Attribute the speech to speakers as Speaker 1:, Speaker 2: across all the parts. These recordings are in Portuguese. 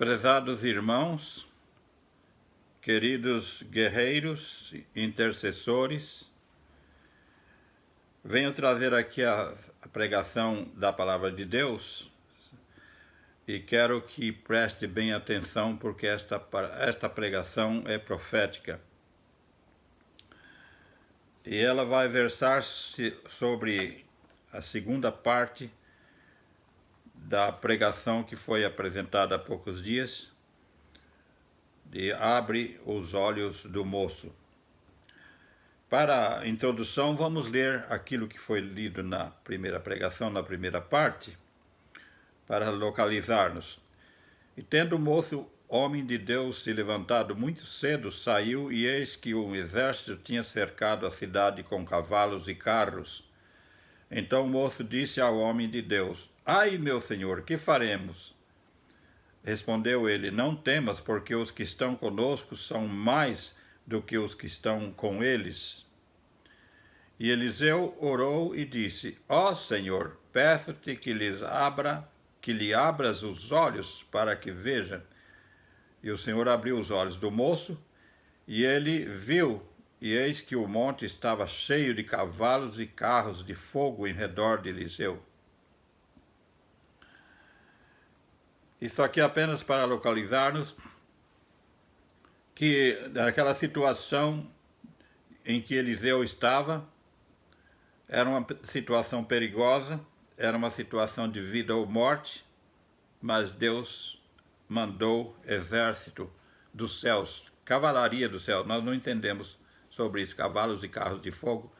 Speaker 1: Prezados irmãos, queridos guerreiros, intercessores, venho trazer aqui a pregação da Palavra de Deus e quero que preste bem atenção porque esta pregação é profética. E ela vai versar sobre a segunda parte da pregação que foi apresentada há poucos dias, de Abre os Olhos do Moço. Para a introdução, vamos ler aquilo que foi lido na primeira pregação, na primeira parte, para localizar-nos. E tendo o moço, homem de Deus, se levantado muito cedo, saiu, e eis que um exército tinha cercado a cidade com cavalos e carros. Então o moço disse ao homem de Deus: Ai, meu senhor, que faremos? Respondeu ele: Não temas, porque os que estão conosco são mais do que os que estão com eles. E Eliseu orou e disse: Ó Senhor, peço-te que lhe abras os olhos para que veja. E o Senhor abriu os olhos do moço, e ele viu, e eis que o monte estava cheio de cavalos e carros de fogo em redor de Eliseu. Isso aqui é apenas para localizar-nos que naquela situação em que Eliseu estava, era uma situação perigosa, era uma situação de vida ou morte, mas Deus mandou exército dos céus, cavalaria do céu. Nós não entendemos sobre isso, cavalos e carros de fogo.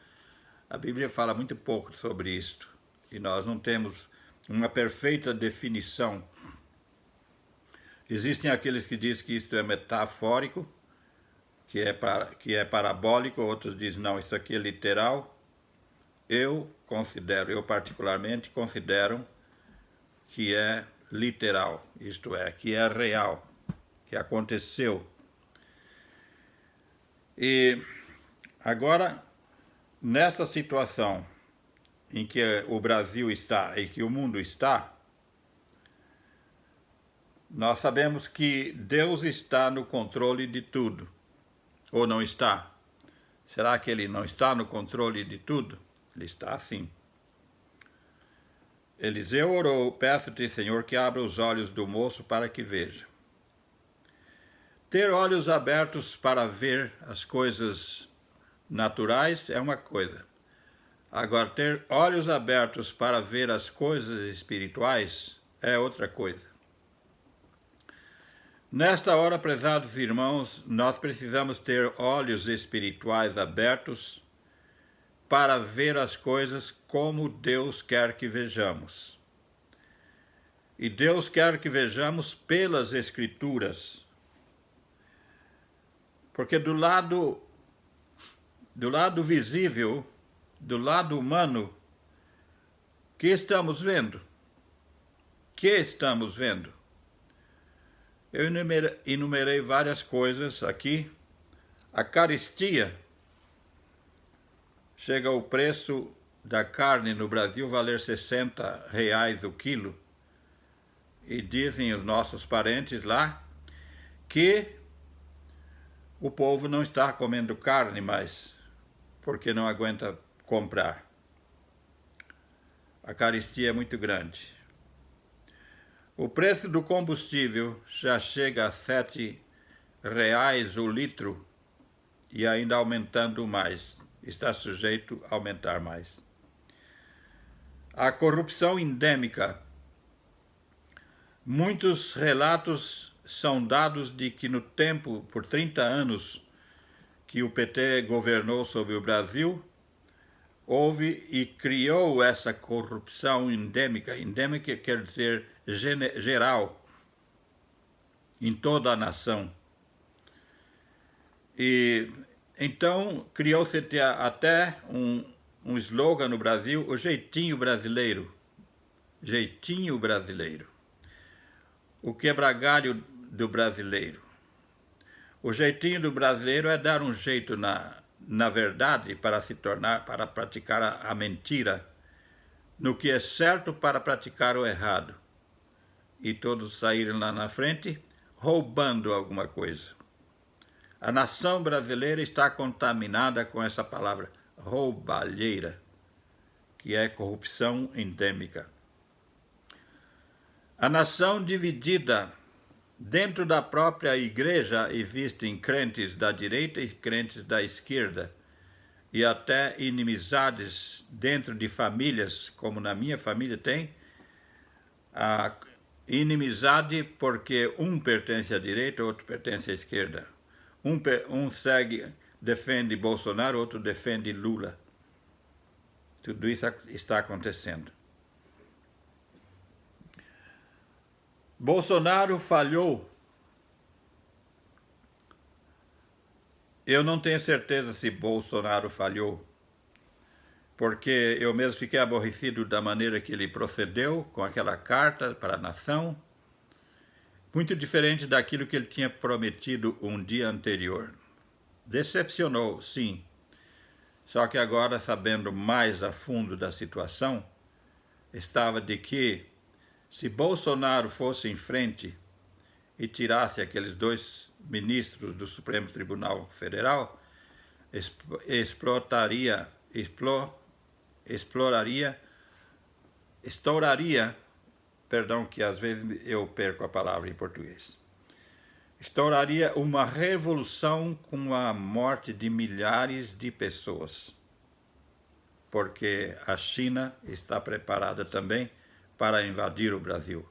Speaker 1: A Bíblia fala muito pouco sobre isto, e nós não temos uma perfeita definição. Existem aqueles que dizem que isto é metafórico, que é parabólico, outros dizem não, isso aqui é literal. Eu particularmente considero que é literal, isto é, que é real, que aconteceu. E agora, nessa situação em que o Brasil está e que o mundo está, nós sabemos que Deus está no controle de tudo, ou não está? Será que Ele não está no controle de tudo? Ele está sim. Eliseu orou: Peço-te, Senhor, que abra os olhos do moço para que veja. Ter olhos abertos para ver as coisas naturais é uma coisa. Agora, ter olhos abertos para ver as coisas espirituais é outra coisa. Nesta hora, prezados irmãos, nós precisamos ter olhos espirituais abertos para ver as coisas como Deus quer que vejamos. E Deus quer que vejamos pelas Escrituras. Porque do lado visível, do lado humano, que estamos vendo? Que estamos vendo? Eu enumerei várias coisas aqui. A caristia. Chega o preço da carne no Brasil valer R$60 o quilo. E dizem os nossos parentes lá que o povo não está comendo carne mais, porque não aguenta comprar. A caristia é muito grande. O preço do combustível já chega a R$7 o litro e ainda aumentando mais. Está sujeito a aumentar mais. A corrupção endêmica. Muitos relatos são dados de que no tempo, por 30 anos, que o PT governou sobre o Brasil, houve e criou essa corrupção endêmica. Endêmica quer dizer geral, em toda a nação. E então criou-se até um slogan no Brasil: o jeitinho brasileiro. Jeitinho brasileiro. O quebra-galho do brasileiro. O jeitinho do brasileiro é dar um jeito na verdade para praticar a mentira, no que é certo para praticar o errado. E todos saíram lá na frente roubando alguma coisa. A nação brasileira está contaminada com essa palavra roubalheira, que é corrupção endêmica. A nação dividida. Dentro da própria igreja existem crentes da direita e crentes da esquerda, e até inimizades dentro de famílias, como na minha família tem, a inimizade porque um pertence à direita, outro pertence à esquerda. Um defende Bolsonaro, outro defende Lula. Tudo isso está acontecendo. Bolsonaro falhou. Eu não tenho certeza se Bolsonaro falhou, porque eu mesmo fiquei aborrecido da maneira que ele procedeu com aquela carta para a nação, muito diferente daquilo que ele tinha prometido um dia anterior. Decepcionou, sim. Só que agora, sabendo mais a fundo da situação, estava de que, se Bolsonaro fosse em frente e tirasse aqueles 2 ministros do Supremo Tribunal Federal, estouraria, perdão que às vezes eu perco a palavra em português, estouraria uma revolução com a morte de milhares de pessoas, porque a China está preparada também para invadir o Brasil.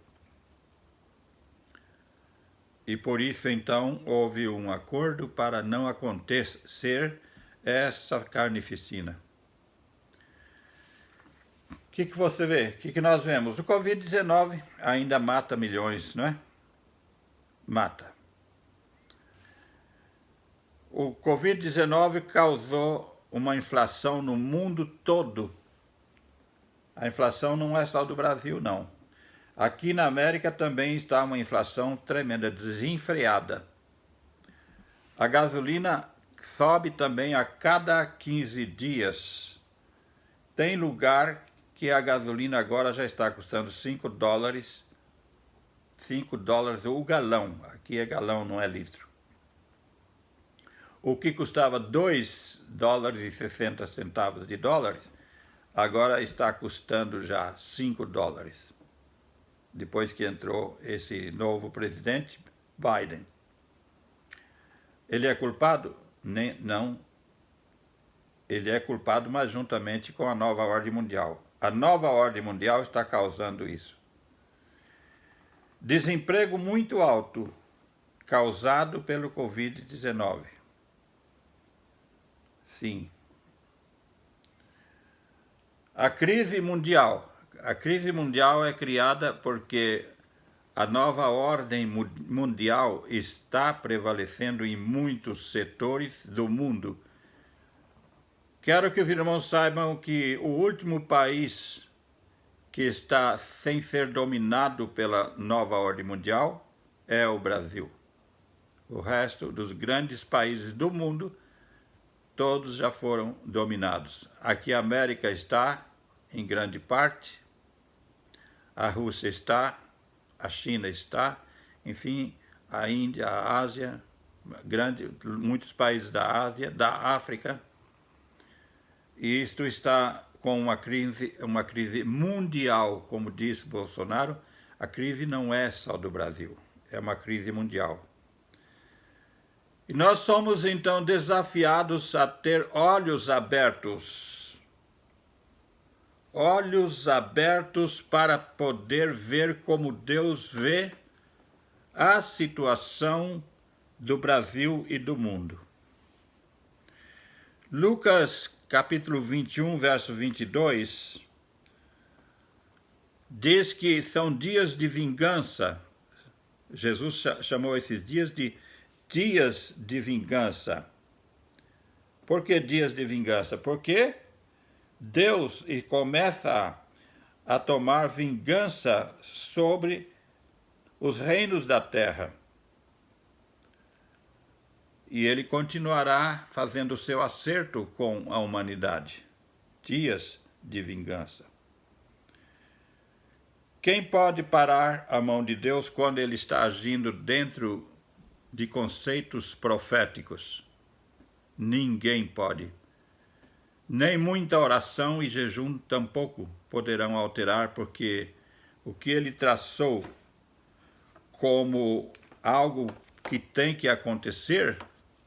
Speaker 1: E por isso, então, houve um acordo para não acontecer essa carnificina. O que você vê? O que nós vemos? O Covid-19 ainda mata milhões, não é? Mata. O Covid-19 causou uma inflação no mundo todo. A inflação não é só do Brasil, não. Aqui na América também está uma inflação tremenda, desenfreada. A gasolina sobe também a cada 15 dias. Tem lugar que a gasolina agora já está custando 5 dólares. 5 dólares o galão. Aqui é galão, não é litro. O que custava 2 dólares e 60 centavos de dólares, agora está custando já 5 dólares. Depois que entrou esse novo presidente, Biden. Ele é culpado? Não. Ele é culpado, mas juntamente com a nova ordem mundial. A nova ordem mundial está causando isso. Desemprego muito alto, causado pelo Covid-19. Sim. A crise mundial. A crise mundial é criada porque a nova ordem mundial está prevalecendo em muitos setores do mundo. Quero que os irmãos saibam que o último país que está sem ser dominado pela nova ordem mundial é o Brasil. O resto dos grandes países do mundo, todos já foram dominados. Aqui a América está, em grande parte, a Rússia está, a China está, enfim, a Índia, a Ásia, muitos países da Ásia, da África. E isto está com uma crise mundial, como disse Bolsonaro. A crise não é só do Brasil, é uma crise mundial. E nós somos então desafiados a ter olhos abertos para poder ver como Deus vê a situação do Brasil e do mundo. Lucas capítulo 21, verso 22, diz que são dias de vingança. Jesus chamou esses dias de dias de vingança. Por que dias de vingança? Porque Deus começa a tomar vingança sobre os reinos da terra. E ele continuará fazendo o seu acerto com a humanidade. Dias de vingança. Quem pode parar a mão de Deus quando ele está agindo dentro de conceitos proféticos? Ninguém pode. Nem muita oração e jejum tampouco poderão alterar, porque o que ele traçou como algo que tem que acontecer,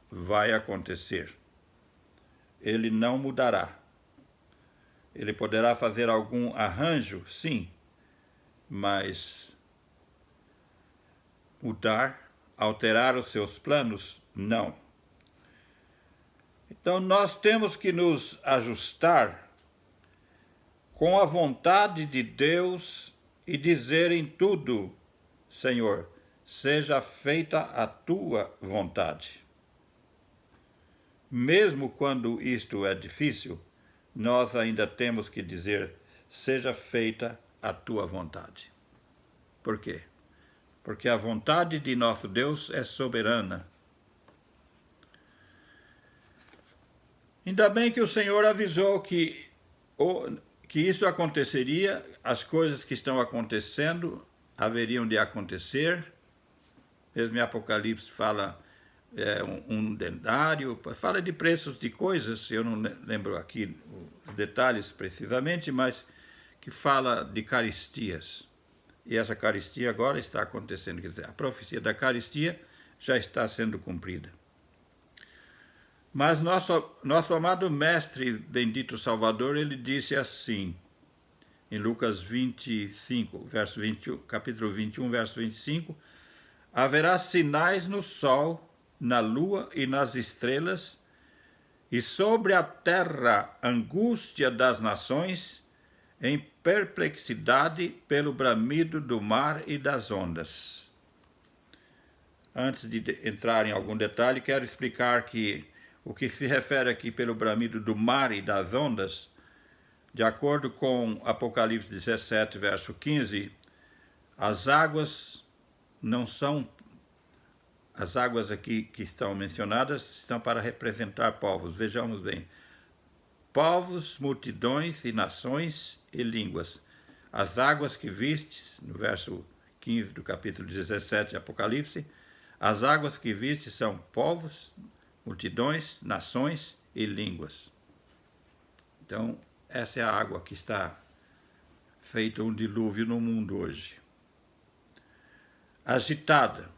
Speaker 1: vai acontecer. Ele não mudará. Ele poderá fazer algum arranjo, sim, mas mudar, alterar os seus planos, não. Então nós temos que nos ajustar com a vontade de Deus e dizer em tudo: Senhor, seja feita a tua vontade. Mesmo quando isto é difícil, nós ainda temos que dizer: seja feita a tua vontade. Por quê? Porque a vontade de nosso Deus é soberana. Ainda bem que o Senhor avisou que isso aconteceria, as coisas que estão acontecendo haveriam de acontecer. Mesmo em Apocalipse fala um denário, fala de preços de coisas, eu não lembro aqui os detalhes precisamente, mas que fala de caristias. E essa caristia agora está acontecendo, quer dizer, a profecia da caristia já está sendo cumprida. Mas nosso amado Mestre, bendito Salvador, ele disse assim, em Lucas 25, capítulo 21, verso 25, haverá sinais no sol, na lua e nas estrelas, e sobre a terra angústia das nações, em perplexidade pelo bramido do mar e das ondas. Antes de entrar em algum detalhe, quero explicar que o que se refere aqui pelo bramido do mar e das ondas, de acordo com Apocalipse 17, verso 15, as águas não são... As águas aqui que estão mencionadas estão para representar povos. Vejamos bem. Povos, multidões e nações e línguas. As águas que vistes, no verso 15 do capítulo 17 de Apocalipse, as águas que vistes são povos, multidões, nações e línguas. Então, essa é a água que está feita um dilúvio no mundo hoje. Agitada.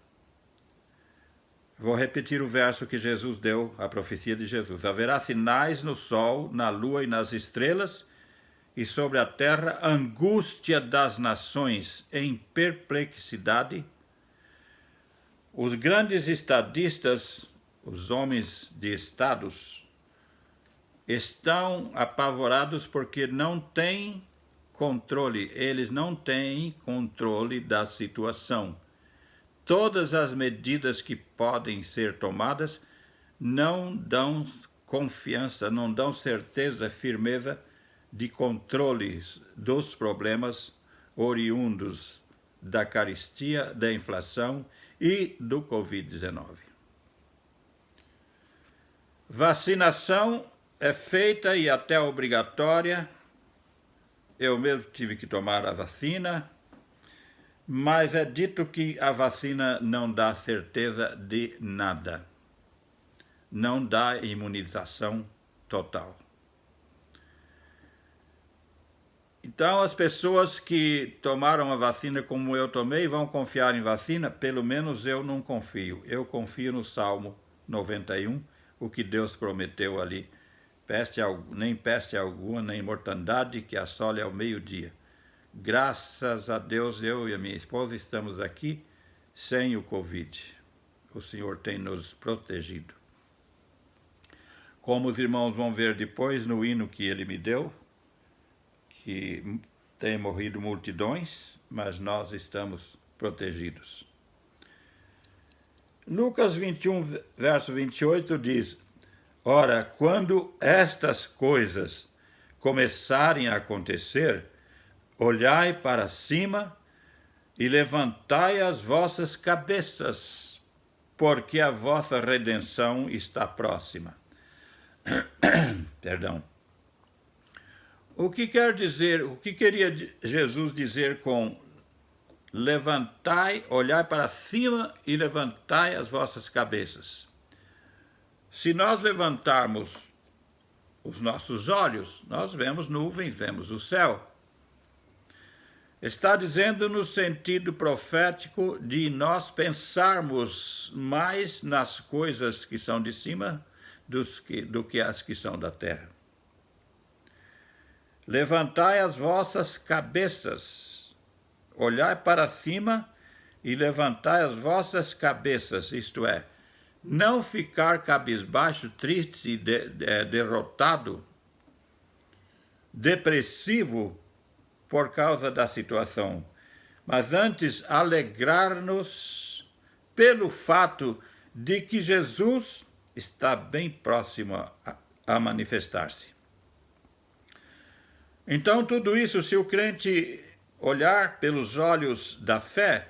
Speaker 1: Vou repetir o verso que Jesus deu, a profecia de Jesus. Haverá sinais no sol, na lua e nas estrelas, e sobre a terra angústia das nações em perplexidade. Os grandes estadistas, os homens de estados, estão apavorados porque não têm controle, eles não têm controle da situação. Todas as medidas que podem ser tomadas não dão confiança, não dão certeza, firmeza de controle dos problemas oriundos da caristia, da inflação e do Covid-19. Vacinação é feita e até obrigatória. Eu mesmo tive que tomar a vacina, mas é dito que a vacina não dá certeza de nada. Não dá imunização total. Então, as pessoas que tomaram a vacina como eu tomei vão confiar em vacina? Pelo menos eu não confio. Eu confio no Salmo 91, o que Deus prometeu ali. Nem peste alguma, nem mortandade que assole ao meio-dia. Graças a Deus, eu e a minha esposa estamos aqui sem o Covid. O Senhor tem nos protegido. Como os irmãos vão ver depois no hino que ele me deu, que tem morrido multidões, mas nós estamos protegidos. Lucas 21, verso 28 diz: ora, quando estas coisas começarem a acontecer, olhai para cima e levantai as vossas cabeças, porque a vossa redenção está próxima. Perdão. O que quer dizer, o que queria Jesus dizer com levantai, olhai para cima e levantai as vossas cabeças. Se nós levantarmos os nossos olhos, nós vemos nuvens, vemos o céu. Está dizendo no sentido profético de nós pensarmos mais nas coisas que são de cima do que as que são da terra. Levantai as vossas cabeças, olhai para cima e levantai as vossas cabeças, isto é, não ficar cabisbaixo, triste e derrotado, depressivo por causa da situação, mas antes alegrar-nos pelo fato de que Jesus está bem próximo a manifestar-se. Então, tudo isso, se o crente olhar pelos olhos da fé,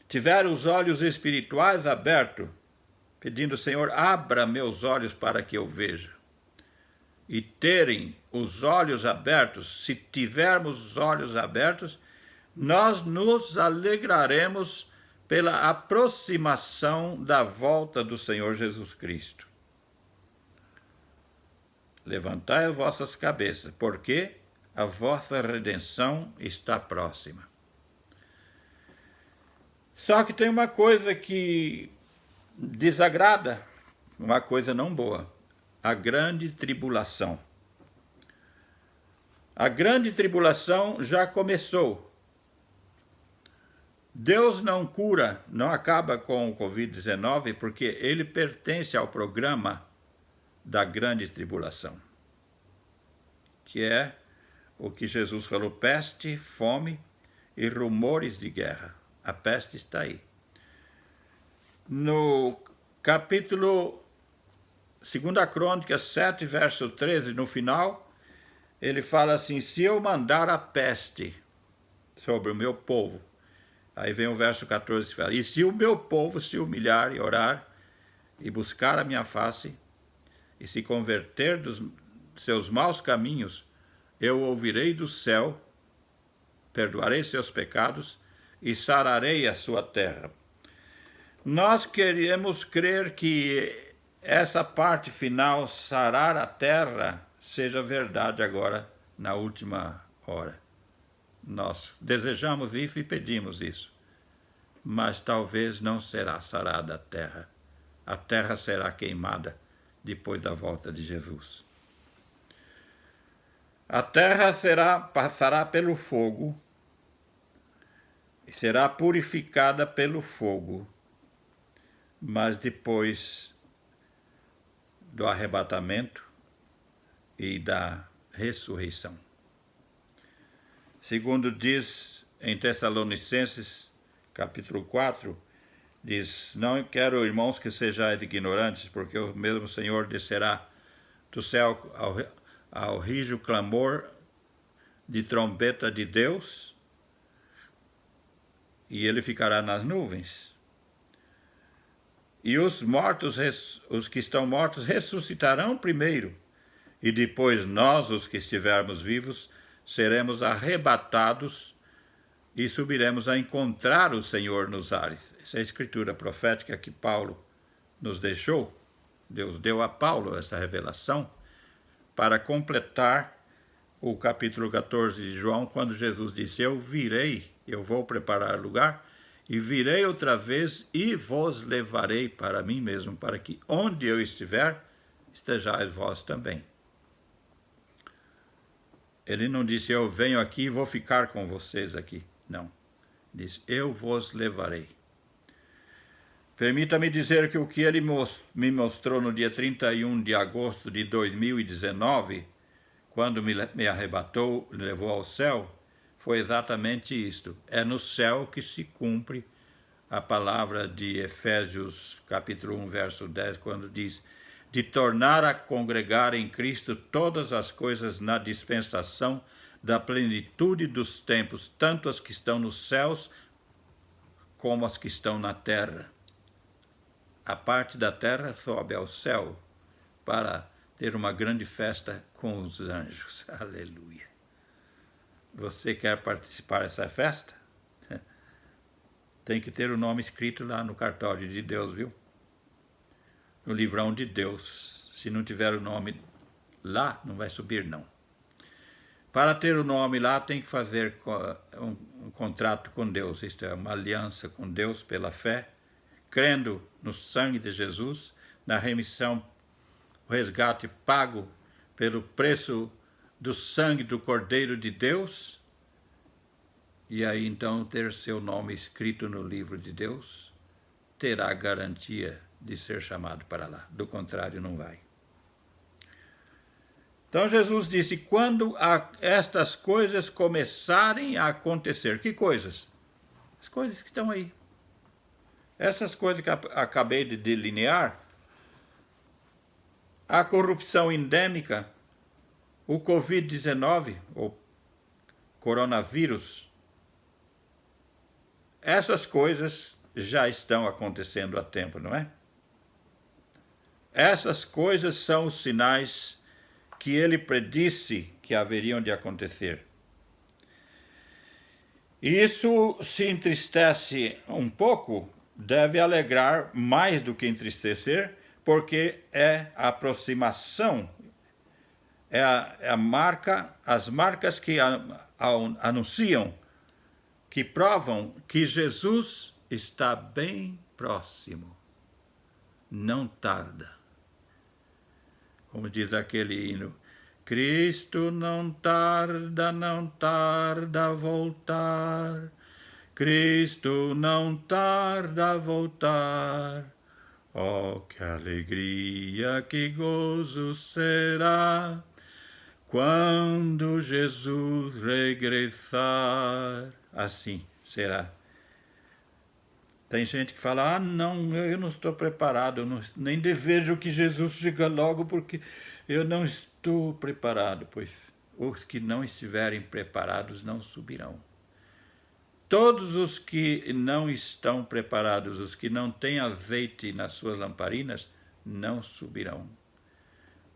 Speaker 1: tiver os olhos espirituais abertos, pedindo, Senhor, abra meus olhos para que eu veja, e terem os olhos abertos, se tivermos os olhos abertos, nós nos alegraremos pela aproximação da volta do Senhor Jesus Cristo. Levantai as vossas cabeças, porque a vossa redenção está próxima. Só que tem uma coisa que desagrada, uma coisa não boa, a grande tribulação. A grande tribulação já começou. Deus não cura, não acaba com o Covid-19, porque ele pertence ao programa da grande tribulação, que é o que Jesus falou, peste, fome e rumores de guerra. A peste está aí. No capítulo 2 Crônicas 7, verso 13, no final, ele fala assim, se eu mandar a peste sobre o meu povo, aí vem o verso 14, que fala, e se o meu povo se humilhar e orar, e buscar a minha face, e se converter dos seus maus caminhos, eu ouvirei do céu, perdoarei seus pecados, e sararei a sua terra. Nós queremos crer que essa parte final, sarar a terra, seja verdade agora, na última hora. Nós desejamos isso e pedimos isso. Mas talvez não será sarada a terra. A terra será queimada depois da volta de Jesus. A terra passará pelo fogo e será purificada pelo fogo, mas depois do arrebatamento e da ressurreição. Segundo diz em Tessalonicenses, capítulo 4, diz, não quero, irmãos, que sejais ignorantes, porque o mesmo Senhor descerá do céu ao rijo clamor de trombeta de Deus, e ele ficará nas nuvens. E os que estão mortos, ressuscitarão primeiro, e depois nós, os que estivermos vivos, seremos arrebatados e subiremos a encontrar o Senhor nos ares. Essa é a escritura profética que Paulo nos deixou. Deus deu a Paulo essa revelação para completar o capítulo 14 de João, quando Jesus disse, eu virei, eu vou preparar lugar, e virei outra vez e vos levarei para mim mesmo, para que onde eu estiver, estejais vós também. Ele não disse, eu venho aqui e vou ficar com vocês aqui. Não. Disse, eu vos levarei. Permita-me dizer que o que ele me mostrou no dia 31 de agosto de 2019, quando me arrebatou e levou ao céu, foi exatamente isto. É no céu que se cumpre a palavra de Efésios, capítulo 1, verso 10, quando diz, de tornar a congregar em Cristo todas as coisas na dispensação da plenitude dos tempos, tanto as que estão nos céus como as que estão na terra. A parte da terra sobe ao céu para ter uma grande festa com os anjos. Aleluia! Você quer participar dessa festa? Tem que ter o nome escrito lá no cartório de Deus, viu? No livrão de Deus. Se não tiver o nome lá, não vai subir, não. Para ter o nome lá, tem que fazer um contrato com Deus. Isto é, uma aliança com Deus pela fé, crendo no sangue de Jesus, na remissão, o resgate pago pelo preço do sangue do Cordeiro de Deus, e aí então ter seu nome escrito no livro de Deus, terá a garantia de ser chamado para lá. Do contrário, não vai. Então Jesus disse, quando estas coisas começarem a acontecer. Que coisas? As coisas que estão aí. Essas coisas que acabei de delinear, a corrupção endêmica, o Covid-19, ou coronavírus, essas coisas já estão acontecendo há tempo, não é? Essas coisas são os sinais que ele predisse que haveriam de acontecer. E isso se entristece um pouco, deve alegrar mais do que entristecer, porque é a aproximação, as marcas que anunciam, que provam que Jesus está bem próximo, não tarda. Como diz aquele hino, Cristo não tarda a voltar, Cristo não tarda a voltar. Oh, que alegria, que gozo será, quando Jesus regressar. Assim será. Tem gente que fala, não, eu não estou preparado, eu nem desejo que Jesus chegue logo, porque eu não estou preparado. Pois os que não estiverem preparados não subirão. Todos os que não estão preparados, os que não têm azeite nas suas lamparinas, não subirão.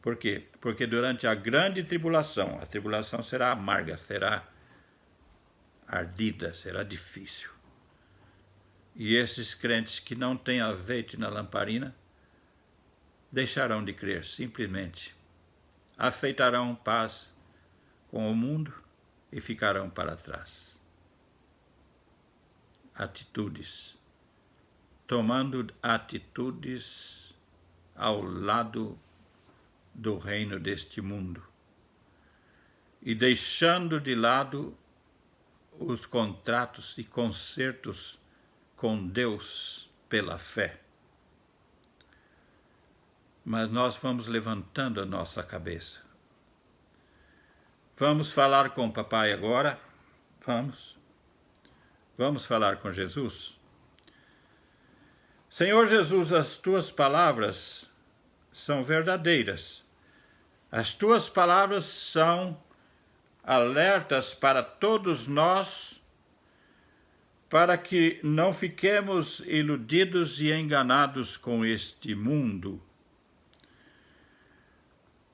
Speaker 1: Por quê? Porque durante a grande tribulação, a tribulação será amarga, será ardida, será difícil. E esses crentes que não têm azeite na lamparina, deixarão de crer, simplesmente. Aceitarão paz com o mundo e ficarão para trás. Atitudes. Tomando atitudes ao lado do reino deste mundo. E deixando de lado os contratos e concertos com Deus pela fé. Mas nós vamos levantando a nossa cabeça. Vamos falar com o papai agora? Vamos falar com Jesus? Senhor Jesus, as tuas palavras são verdadeiras. As tuas palavras são alertas para todos nós, para que não fiquemos iludidos e enganados com este mundo.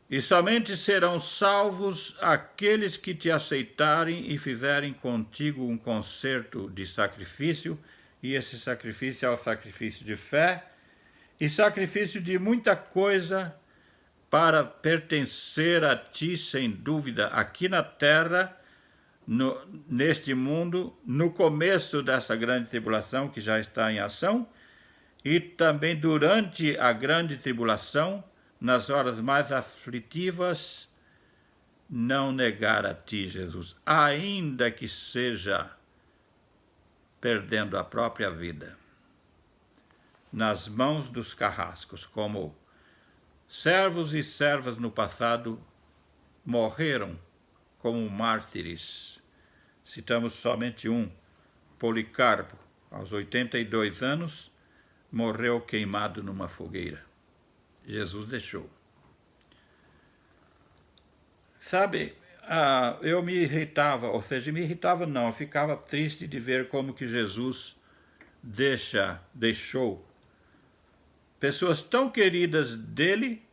Speaker 1: E somente serão salvos aqueles que te aceitarem e fizerem contigo um concerto de sacrifício, e esse sacrifício é o sacrifício de fé e sacrifício de muita coisa para pertencer a ti, sem dúvida, aqui na terra, neste mundo, no começo dessa grande tribulação que já está em ação, e também durante a grande tribulação, nas horas mais aflitivas, não negar a ti, Jesus, ainda que seja perdendo a própria vida, nas mãos dos carrascos, como servos e servas no passado morreram como mártires. Citamos somente um, Policarpo, aos 82 anos, morreu queimado numa fogueira. Jesus deixou. Sabe, eu me irritava, eu ficava triste de ver como que Jesus deixou pessoas tão queridas dele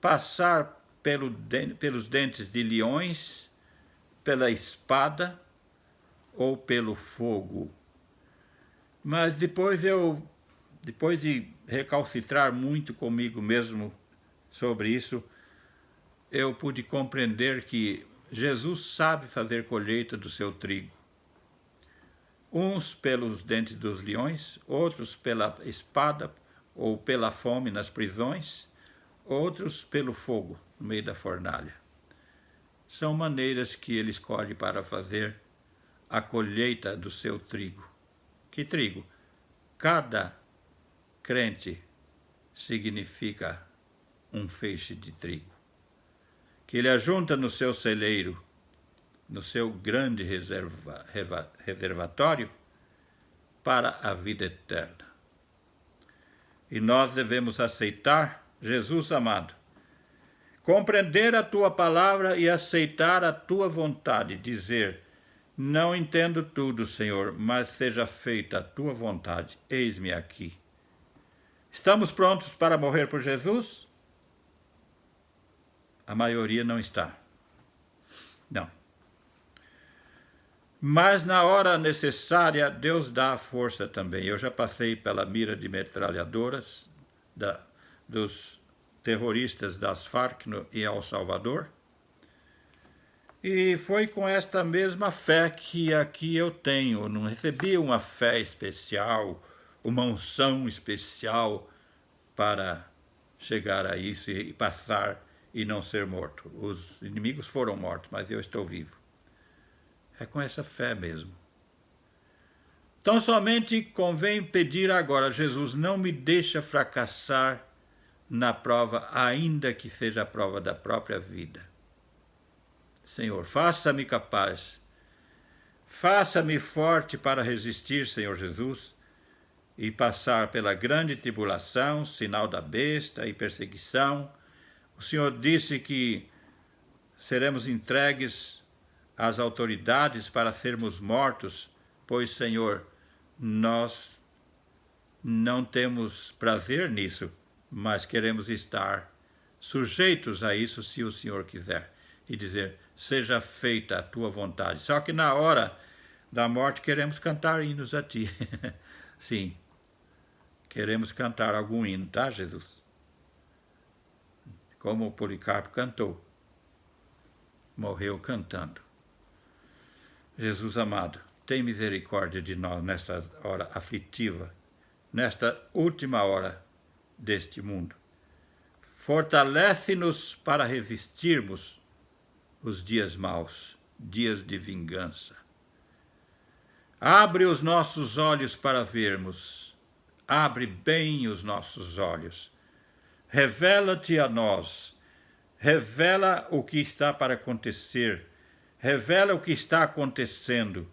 Speaker 1: passar pelos dentes de leões, pela espada ou pelo fogo. Mas depois de recalcitrar muito comigo mesmo sobre isso, eu pude compreender que Jesus sabe fazer colheita do seu trigo. Uns pelos dentes dos leões, outros pela espada ou pela fome nas prisões, outros pelo fogo no meio da fornalha. São maneiras que ele escolhe para fazer a colheita do seu trigo. Que trigo? Cada crente significa um feixe de trigo, que ele ajunta no seu celeiro, no seu grande reservatório, para a vida eterna. E nós devemos aceitar, Jesus amado, compreender a tua palavra e aceitar a tua vontade, dizer: não entendo tudo, Senhor, mas seja feita a tua vontade, eis-me aqui. Estamos prontos para morrer por Jesus? A maioria não está. Não. Mas na hora necessária, Deus dá a força também. Eu já passei pela mira de metralhadoras dos terroristas das Farc em El Salvador. E foi com esta mesma fé que aqui eu tenho. Não recebi uma fé especial, uma unção especial para chegar a isso e passar e não ser morto. Os inimigos foram mortos, mas eu estou vivo. É com essa fé mesmo. Então somente convém pedir agora: Jesus, não me deixa fracassar na prova, ainda que seja a prova da própria vida. Senhor, faça-me capaz, faça-me forte para resistir, Senhor Jesus, e passar pela grande tribulação, sinal da besta e perseguição. O Senhor disse que seremos entregues às autoridades para sermos mortos, pois, Senhor, nós não temos prazer nisso, mas queremos estar sujeitos a isso se o Senhor quiser. E dizer: seja feita a tua vontade. Só que na hora da morte queremos cantar hinos a ti. Sim, queremos cantar algum hino, tá, Jesus? Como o Policarpo cantou. Morreu cantando. Jesus amado, tem misericórdia de nós nesta hora aflitiva, nesta última hora deste mundo. Fortalece-nos para resistirmos os dias maus, dias de vingança. Abre os nossos olhos para vermos, abre bem os nossos olhos. Revela-te a nós, revela o que está para acontecer, revela o que está acontecendo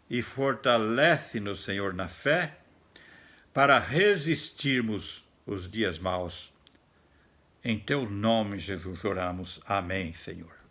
Speaker 1: e fortalece-nos, Senhor, na fé, para resistirmos os dias maus. Em teu nome, Jesus, oramos. Amém, Senhor.